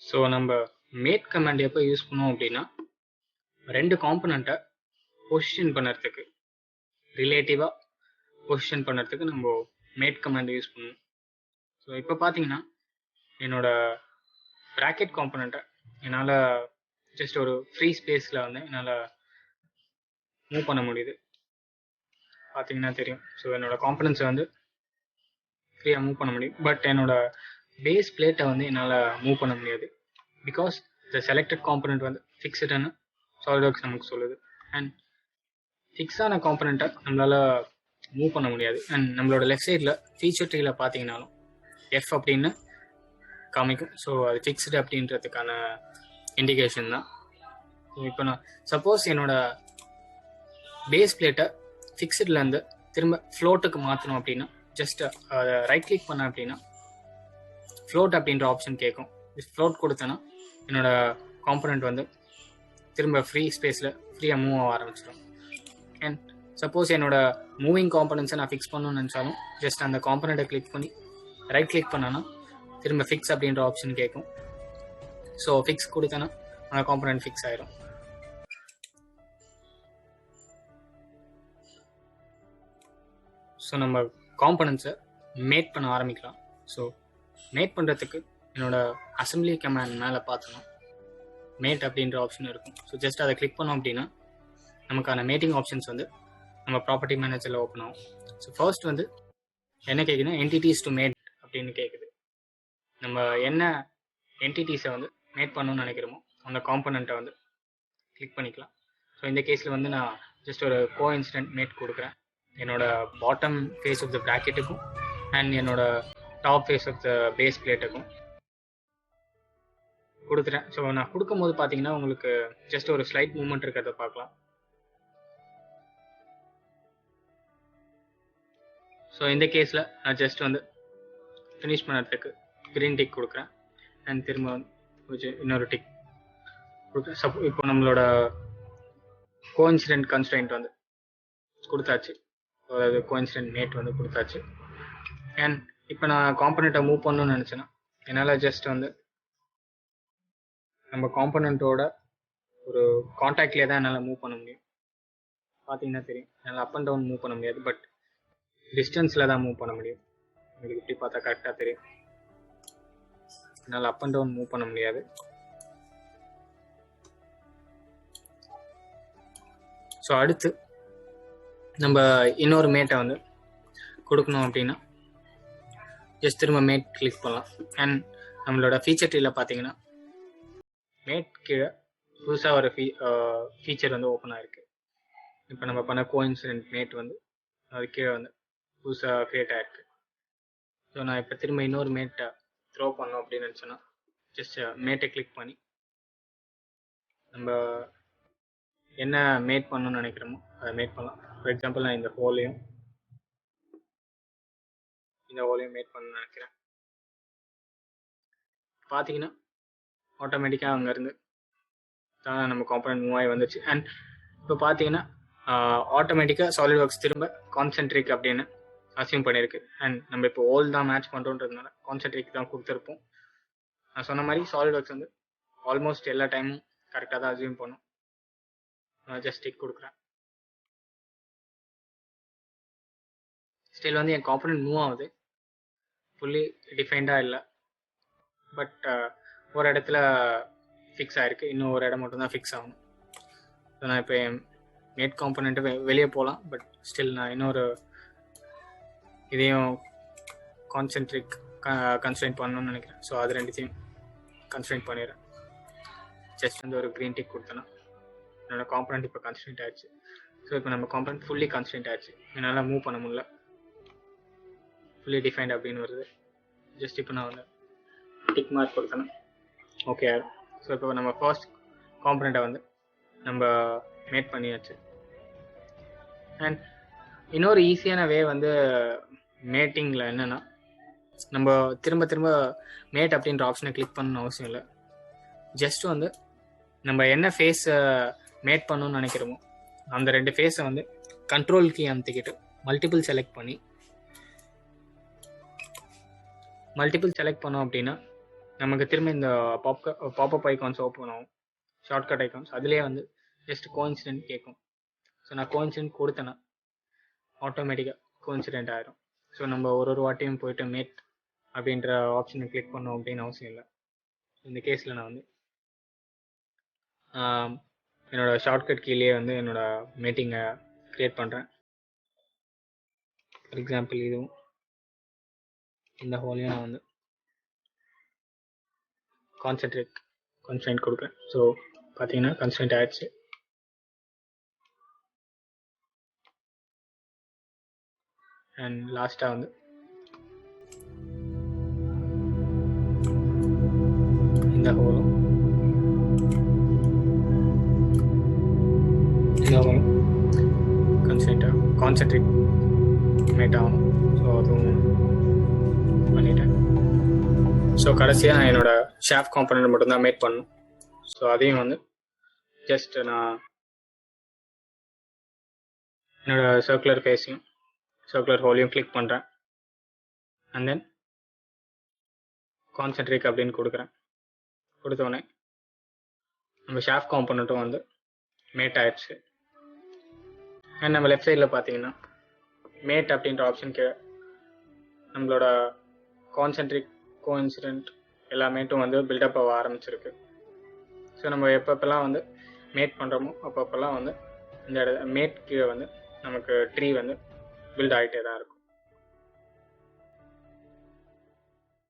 So நம்ம mat command எப்போ use பண்ணுவோம் அப்படின்னா, ரெண்டு காம்பனண்ட்டை பொசிஷன் பண்ணுறதுக்கு, ரிலேட்டிவாக பொசிஷன் பண்ணுறதுக்கு நம்ம மேட் கமாண்ட் யூஸ் பண்ணுவோம். ஸோ இப்போ பார்த்தீங்கன்னா என்னோட ப்ராக்கெட் காம்பனண்ட்டை என்னால் ஜஸ்ட் ஒரு ஃப்ரீ ஸ்பேஸில் வந்து என்னால் மூவ் பண்ண முடியுது. பார்த்தீங்கன்னா தெரியும். ஸோ என்னோட காம்பனன்ட்ஸை வந்து ஃப்ரீயாக மூவ் பண்ண முடியும். பட் என்னோட பேஸ் பிளேட்டை வந்து என்னால் மூவ் பண்ண முடியாது. பிகாஸ் த செலக்டட் காம்பனண்ட் வந்து ஃபிக்ஸ்டுன்னு சாலிட்வொர்க்ஸ் நமக்கு சொல்லுது. அண்ட் ஃபிக்ஸான காம்பனண்ட்டை நம்மளால் மூவ் பண்ண முடியாது. அண்ட் நம்மளோட லெஃப்ட் சைடில் ஃபீச்சர் ட்ரீயில் பார்த்தீங்கன்னாலும் எஃப் அப்படின்னு காமிக்கும். ஸோ அது ஃபிக்ஸ்டு அப்படின்றதுக்கான இண்டிகேஷன் தான். ஸோ இப்போ நான் சப்போஸ் என்னோட பேஸ் பிளேட்டை ஃபிக்ஸ்ட்லேருந்து திரும்ப ஃப்ளோட்டுக்கு மாற்றணும் அப்படின்னா ஜஸ்ட் அதை ரைட் கிளிக் பண்ண அப்படின்னா ஃப்ளோட் அப்படின்ற ஆப்ஷன் கேட்கும். ஃப்ளோட் கொடுத்தேன்னா என்னோட காம்பனண்ட் வந்து திரும்ப ஃப்ரீ ஸ்பேஸில் ஃப்ரீயாக மூவ் ஆக ஆரம்பிச்சிடும். அண்ட் சப்போஸ் என்னோட மூவிங் காம்பனன்ட்ஸை நான் ஃபிக்ஸ் பண்ணணும்னு நினச்சாலும் ஜஸ்ட் அந்த காம்பனண்ட்டை கிளிக் பண்ணி ரைட் கிளிக் பண்ணேன்னா திரும்ப ஃபிக்ஸ் அப்படின்ற ஆப்ஷன் கேட்கும். ஸோ ஃபிக்ஸ் கொடுத்தேன்னா அந்த காம்பனண்ட் ஃபிக்ஸ் ஆயிரும். ஸோ நம்ம காம்பனன்ட்ஸை மேட் பண்ண ஆரம்பிக்கலாம். ஸோ மேட் பண்ணுறதுக்கு என்னோட அசம்பிளி கமாண்ட் மேலே பார்த்தோன்னா மேட் அப்படின்ற ஆப்ஷன் இருக்கும். ஸோ ஜஸ்ட் அதை கிளிக் பண்ணோம் அப்படின்னா நமக்கான மேட்டிங் ஆப்ஷன்ஸ் வந்து நம்ம ப்ராப்பர்ட்டி மேனேஜரில் ஓப்பன் ஆகும். ஸோ ஃபர்ஸ்ட் வந்து என்ன கேட்குதுன்னா என்டிட்டிஸ் டு மேட் அப்படின்னு கேட்குது. நம்ம என்ன என்டிட்டிஸை வந்து மேட் பண்ணணும்னு நினைக்கிறோமோ அந்த காம்பனண்ட்டை வந்து கிளிக் பண்ணிக்கலாம். ஸோ இந்த கேஸில் வந்து நான் ஜஸ்ட் ஒரு கோஇன்சிடென்ட் மேட் கொடுக்குறேன். என்னோட பாட்டம் ஃபேஸ் ஆஃப் த ப்ராக்கெட்டுக்கும் அண்ட் என்னோட top face of the base பிளேட்டுக்கும் கொடுத்துட்டேன். ஸோ நான் கொடுக்கும்போது பார்த்தீங்கன்னா உங்களுக்கு ஜஸ்ட் ஒரு ஸ்லைட் மூவ்மெண்ட் இருக்கிறத பார்க்கலாம். ஸோ இந்த கேஸில் நான் ஜஸ்ட் வந்து ஃபினிஷ் பண்ணுறதுக்கு க்ரீன் டிக் கொடுக்குறேன் அண்ட் திரும்ப வச்சு இன்னொரு டிக் கொடுக்குறேன். இப்போ நம்மளோட கோஇன்சிடென்ட் கன்ஸ்ட்ரெயின்ட் வந்து கொடுத்தாச்சு. அதாவது கோஇன்சிடென்ட் மேட் வந்து கொடுத்தாச்சு. அண்ட் இப்போ நான் காம்பனண்ட்டை மூவ் பண்ணணும்னு நினச்சேன்னா என்னால் ஜஸ்ட் வந்து நம்ம காம்பனண்ட்டோட ஒரு காண்டாக்ட்லேயே தான் என்னால் மூவ் பண்ண முடியும். பார்த்தீங்கன்னா தெரியும், என்னால் அப் அண்ட் டவுன் மூவ் பண்ண முடியாது. பட் டிஸ்டன்ஸில் தான் மூவ் பண்ண முடியும். உங்களுக்கு இப்படி பார்த்தா கரெக்டாக தெரியும். என்னால் அப் அண்ட் டவுன் மூவ் பண்ண முடியாது. ஸோ அடுத்து நம்ம இன்னொரு மேட்டை வந்து கொடுக்கணும் அப்படின்னா ஜஸ்ட் திரும்ப மேட் கிளிக் பண்ணலாம். அண்ட் நம்மளோட ஃபீச்சர் ட்ரீயில் பார்த்தீங்கன்னா மேட் கீழே புதுசாக ஒரு ஃபீச்சர் வந்து ஓப்பன் ஆகிருக்கு. இப்போ நம்ம பண்ண கோஇன்சிடென்ட் மேட் வந்து அது கீழே வந்து புதுசாக க்ரியேட் ஆகிருக்கு. ஸோ நான் இப்போ திரும்ப இன்னொரு மேட்டை த்ரோ பண்ணோம் அப்படின்னு நினச்சேன்னா ஜஸ்ட் மேட்டை கிளிக் பண்ணி நம்ம என்ன மேட் பண்ணணும்னு நினைக்கிறோமோ அதை மேட் பண்ணலாம். ஃபார் எக்ஸாம்பிள் நான் இந்த ஹோலையும் மேட் பண்ணணும்னு நினைக்கிறேன். பார்த்தீங்கன்னா ஆட்டோமேட்டிக்காக அங்கேருந்து தான் நம்ம காம்பனண்ட் மூவ் ஆகி வந்துச்சு. அண்ட் இப்போ பார்த்தீங்கன்னா ஆட்டோமேட்டிக்காக சாலிட்வொர்க்ஸ் திரும்ப கான்சென்ட்ரிக் அப்படின்னு அசியூம் பண்ணியிருக்கு. அண்ட் நம்ம இப்போ ஓல் தான் மேட்ச் பண்ணுறோன்றதுனால கான்சென்ட்ரிக் தான் கொடுத்துருப்போம். நான் சொன்ன மாதிரி சாலிட்வொர்க்ஸ் வந்து ஆல்மோஸ்ட் எல்லா டைமும் கரெக்டாக தான் அசியூம் பண்ணும். நான் ஜஸ்ட் டிக் கொடுக்குறேன். ஸ்டில் வந்து என் காம்பனண்ட் மூவ் ஆகுது, ஃபுல்லி டிஃபைன்டாக இல்லை. பட் ஒரு இடத்துல ஃபிக்ஸ் ஆகிருக்கு, இன்னும் ஒரு இடம் மட்டும்தான் ஃபிக்ஸ் ஆகணும். ஸோ நான் இப்போ என் மேட் காம்பனண்ட்டு வெளியே போகலாம். பட் ஸ்டில் நான் இன்னொரு இதையும் கான்சென்ட்ரிக் கன்ஸ்ட்ரெயின்ட் பண்ணணும்னு நினைக்கிறேன். ஸோ அது ரெண்டுத்தையும் கன்ஸ்ட்ரெயின்ட் பண்ணிடுறேன். ஜஸ்ட் வந்து ஒரு க்ரீன் டிக் கொடுத்தேன்னா என்னோட காம்பனண்ட் இப்போ கன்ஸ்ட்ரெயின்ட் ஆயிடுச்சு. ஸோ இப்போ நம்ம காம்பனண்ட் ஃபுல்லி கன்ஸ்ட்ரெயின்ட் ஆயிடுச்சு. என்னால் மூவ் பண்ண முடியல, ஃபுல்லி டிஃபைன்ட் அப்படின்னு வருது. ஜஸ்ட் இப்போ நான் வந்து டிக் மார்க் கொடுத்தேன்னா ஓகே ஆகும். ஸோ இப்போ நம்ம ஃபர்ஸ்ட் காம்பனண்ட்டை வந்து நம்ம மேட் பண்ணியாச்சு. அண்ட் இன்னொரு ஈஸியான வே வந்து மேட்டிங்கில் என்னென்னா, நம்ம திரும்ப திரும்ப மேட் அப்படின்ற ஆப்ஷனை கிளிக் பண்ணணும்னு அவசியம் இல்லை. ஜஸ்ட் வந்து நம்ம என்ன ஃபேஸை மேட் பண்ணணும்னு நினைக்கிறோமோ அந்த ரெண்டு ஃபேஸை வந்து கண்ட்ரோல் கீ அமுத்திக்கிட்டு மல்டிபிள் செலக்ட் பண்ணோம் அப்படின்னா நமக்கு திரும்ப இந்த பாப்அப் ஐகான்ஸ் ஓப்பன் ஆகும், ஷார்ட்கட் ஐகான்ஸ். அதுலேயே வந்து ஜஸ்ட் கோஇன்சிடென்ட் கேட்கும். ஸோ நான் கோஇன்சிடென்ட் கொடுத்தேன்னா ஆட்டோமேட்டிக்காக கோஇன்சிடென்ட் ஆயிரும். ஸோ நம்ம ஒரு வாட்டியும் போயிட்டு மேட் அப்படின்ற ஆப்ஷனை கிளிக் பண்ணோம் அப்படின்னு அவசியம் இல்லை. இந்த கேஸில் நான் வந்து என்னோட ஷார்ட்கட் கீழே வந்து என்னோட மீட்டிங்கை க்ரியேட் பண்ணுறேன். ஃபார் எக்ஸாம்பிள் இதுவும் இந்த ஹோலையும் நான் வந்து கான்ஸ்டன்ட் கொடுக்குறேன். ஸோ பார்த்தீங்கன்னா கான்ஸ்டன்ட் ஆயிடுச்சு. அண்ட் லாஸ்ட்டாக வந்து இந்த ஹோலும் கான்சென்ட்ரேட் மேட் ஆகணும். ஸோ அதுவும் பண்ணிட்டேன். ஸோ கடைசியாக நான் என்னோட ஷாஃப்ட் காம்பனண்ட் மட்டும்தான் மேட் பண்ணணும். ஸோ அதையும் வந்து ஜஸ்ட் நான் என்னோட சர்க்குலர் ஃபேஸையும் சர்க்குலர் ஹோலையும் கிளிக் பண்ணுறேன். அண்ட் தென் கான்சென்ட்ரேட் அப்படின்னு கொடுக்குறேன். கொடுத்தோடனே நம்ம ஷாஃப்ட் காம்பனண்ட்டும் வந்து மேட் ஆயிடுச்சு. அண்ட் நம்ம லெஃப்ட் சைடில் பார்த்தீங்கன்னா மேட் அப்படின்ற ஆப்ஷனுக்கு நம்மளோட கான்சென்ட்ரிக் கோஇன்சிடென்ட் எல்லா மேட்டும் வந்து பில்டப் ஆக ஆரம்பிச்சிருக்கு. ஸோ நம்ம எப்பப்பெல்லாம் வந்து மேட் பண்ணுறோமோ அப்பப்பெல்லாம் வந்து இந்த மேட் கீழே வந்து நமக்கு ட்ரீ வந்து பில்ட் ஆகிட்டே தான் இருக்கும்.